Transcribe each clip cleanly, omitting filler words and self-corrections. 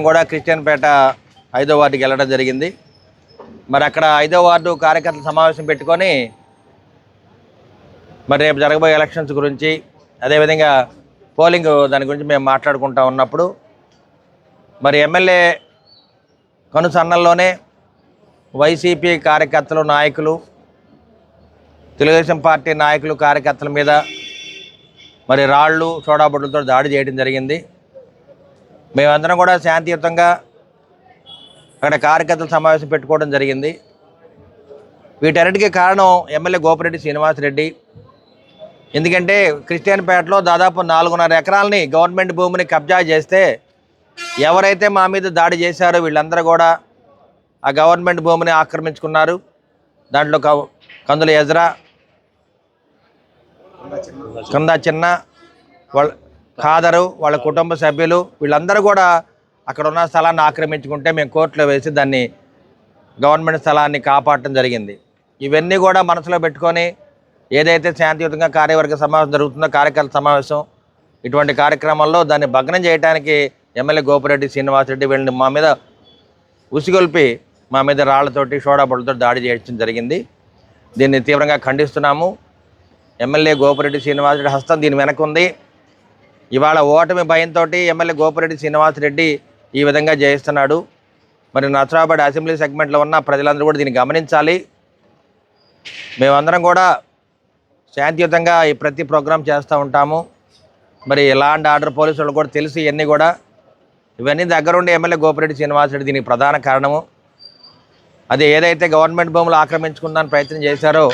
కూడా క్రిస్టియన్పేట 5వ వార్డుకి వెళ్ళడం జరిగింది. మరి అక్కడ 5వ వార్డు కార్యకర్తల సమావేశం పెట్టుకొని మరి రేపు జరగబోయే ఎలక్షన్స్ గురించి అదేవిధంగా పోలింగ్ దాని గురించి మేము మాట్లాడుకుంటూ ఉన్నప్పుడు మరి ఎమ్మెల్యే కనుసన్నల్లోనే వైసీపీ కార్యకర్తలు నాయకులు తెలుగుదేశం పార్టీ నాయకులు కార్యకర్తల మీద మరి రాళ్ళు సోడాబుడ్లతో దాడి చేయడం జరిగింది. మేమందరం కూడా శాంతియుతంగా అక్కడ కార్యకర్తల సమావేశం పెట్టుకోవడం జరిగింది. వీటన్నిటికీ కారణం ఎమ్మెల్యే గోపిరెడ్డి శ్రీనివాసరెడ్డి. ఎందుకంటే క్రిస్టియన్పేటలో దాదాపు 4.5 ఎకరాలని గవర్నమెంట్ భూమిని కబ్జా చేస్తే ఎవరైతే మా మీద దాడి చేశారో వీళ్ళందరూ కూడా ఆ గవర్నమెంట్ భూమిని ఆక్రమించుకున్నారు. దాంట్లో కందుల ఎజ్రా, కందా చిన్న, వాళ్ళ ఖాదరు, వాళ్ళ కుటుంబ సభ్యులు వీళ్ళందరూ కూడా అక్కడ ఉన్న స్థలాన్ని ఆక్రమించుకుంటే మేము కోర్టులో వేసి దాన్ని గవర్నమెంట్ స్థలాన్ని కాపాడటం జరిగింది. ఇవన్నీ కూడా మనసులో పెట్టుకొని ఏదైతే శాంతియుతంగా కార్యవర్గ సమావేశం జరుగుతుందో కార్యకర్తల సమావేశం ఇటువంటి కార్యక్రమాల్లో దాన్ని భగ్నం చేయడానికి ఎమ్మెల్యే గోపిరెడ్డి శ్రీనివాసరెడ్డి వీళ్ళని మా మీద ఉసిగొల్పి మా మీద రాళ్లతోటి సోడాబుడ్లతో దాడి చేయడం జరిగింది. దీన్ని తీవ్రంగా ఖండిస్తున్నాము. ఎమ్మెల్యే గోపిరెడ్డి శ్రీనివాసరెడ్డి హస్తం దీని వెనక ఉంది. ఇవాళ ఓటమి భయంతో ఎమ్మెల్యే గోపిరెడ్డి శ్రీనివాసరెడ్డి ఈ విధంగా చేయిస్తున్నాడు. మరి నసరాబాద్ అసెంబ్లీ సెగ్మెంట్లో ఉన్న ప్రజలందరూ కూడా దీన్ని గమనించాలి. మేమందరం కూడా శాంతియుతంగా ఈ ప్రతి ప్రోగ్రాం చేస్తూ ఉంటాము. మరి లా అండ్ ఆర్డర్ పోలీసు వాళ్ళు కూడా తెలిసి ఇవన్నీ దగ్గరుండి ఎమ్మెల్యే గోపిరెడ్డి శ్రీనివాసరెడ్డి దీనికి ప్రధాన కారణము. అది ఏదైతే గవర్నమెంట్ భూములు ఆక్రమించుకుందాని ప్రయత్నం చేశారో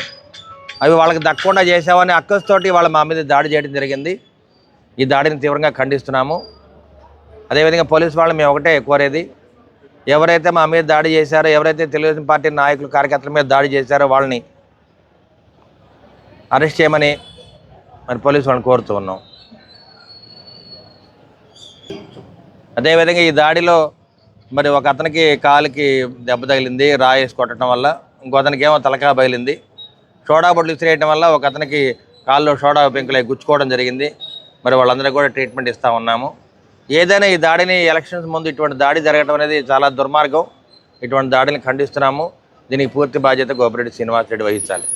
అవి వాళ్ళకి దక్కకుండా చేసామని అక్కస్తోటి వాళ్ళ మా మీద దాడి చేయడం జరిగింది. ఈ దాడిని తీవ్రంగా ఖండిస్తున్నాము. అదేవిధంగా పోలీసు వాళ్ళు మేము ఒకటే కోరేది, ఎవరైతే మా మీద దాడి చేశారో ఎవరైతే తెలుగుదేశం పార్టీ నాయకులు కార్యకర్తల మీద దాడి చేశారో వాళ్ళని అరెస్ట్ చేయమని మరి పోలీసు వాళ్ళని కోరుతూ ఉన్నాం. అదేవిధంగా ఈ దాడిలో మరి ఒక అతనికి కాలుకి దెబ్బ తగిలింది రాయేసి కొట్టడం వల్ల, ఇంకో అతనికి ఏమో తలకా బయలింది. సోడా బొడ్లు విసిరేయడం వల్ల ఒక అతనికి కాల్లో సోడా పెంకులు గుచ్చుకోవడం జరిగింది. మరి వాళ్ళందరికీ కూడా ట్రీట్మెంట్ ఇస్తూ ఉన్నాము. ఏదైనా ఈ దాడిని ఎలక్షన్స్ ముందు ఇటువంటి దాడి జరగడం అనేది చాలా దుర్మార్గం. ఇటువంటి దాడిని ఖండిస్తున్నాము. దీనికి పూర్తి బాధ్యత గోపిరెడ్డి శ్రీనివాసరెడ్డి వహించాలి.